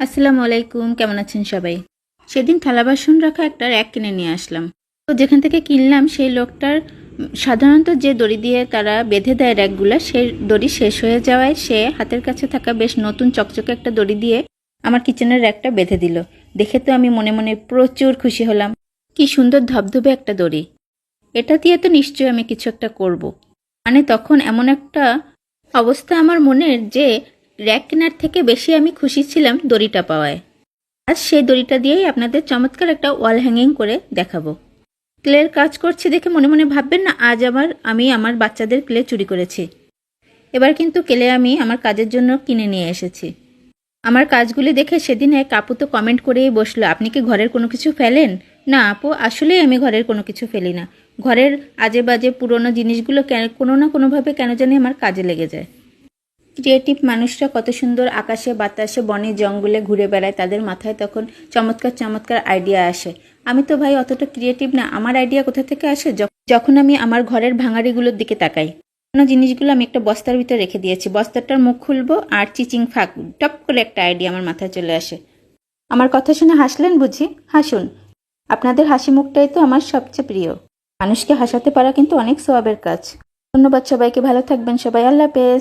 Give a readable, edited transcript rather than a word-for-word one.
আসসালামু আলাইকুম, কেমন আছেন সবাই? সেদিন থালা বাসন রাখা একটা র্যাক কিনে নিয়ে আসলাম। তো যেখান থেকে কিনলাম সেই লোকটার সাধারণত যে দড়ি দিয়ে তারা বেঁধে দেয় র্যাকগুলা, সেই দড়ি শেষ হয়ে যাওয়ায় সে হাতের কাছে থাকা বেশ নতুন চকচকে একটা দড়ি দিয়ে আমার কিচেনের র্যাকটা বেঁধে দিল। দেখে তো আমি মনে মনে প্রচুর খুশি হলাম। কি সুন্দর ধবধবে একটা দড়ি! এটা দিয়ে তো নিশ্চয়ই আমি কিছু একটা করব। মানে তখন এমন একটা অবস্থা আমার মনের যে র্যাক কেনার থেকে বেশি আমি খুশি ছিলাম দড়িটা পাওয়ায়। আজ সেই দড়িটা দিয়েই আপনাদের চমৎকার একটা ওয়াল হ্যাঙ্গিং করে দেখাবো। ক্লের কাজ করছি দেখে মনে মনে ভাববেন না আজ আমি আমার বাচ্চাদের ক্লে চুরি করেছি। এবার কিন্তু ক্লে আমি আমার কাজের জন্য কিনে নিয়ে এসেছি। আমার কাজগুলি দেখে সেদিন এক আপু তো কমেন্ট করেই বসলো, আপনি কি ঘরের কোনো কিছু ফেলেন? না আপু, আসলেই আমি ঘরের কোনো কিছু ফেলি না। ঘরের আজে বাজে পুরনো জিনিসগুলো কোনো না কোনোভাবে কেন জানি আমার কাজে লেগে যায়। ক্রিয়েটিভ মানুষরা কত সুন্দর আকাশে বাতাসে বনে জঙ্গলে ঘুরে বেড়ায়, তাদের মাথায় তখন চমৎকার চমৎকার আইডিয়া আসে। আমি তো ভাই অতটা ক্রিয়েটিভ না, আমার আইডিয়া কোথা থেকে আসে যখন আমি আমার ঘরের ভাঙাড়িগুলোর দিকে তাকাই। জিনিসগুলো আমি একটা বস্তার ভিতরে রেখে দিয়েছি, বস্তাটার মুখ খুলবো আর চিচিং ফাঁক টপ করে একটা আইডিয়া আমার মাথায় চলে আসে। আমার কথা শুনে হাসলেন বুঝি? হাসুন, আপনাদের হাসি মুখটাই তো আমার সবচেয়ে প্রিয়। মানুষকে হাসাতে পারা কিন্তু অনেক সওয়াবের কাজ। ধন্যবাদ সবাইকে, ভালো থাকবেন সবাই, আল্লাহ হাফেজ।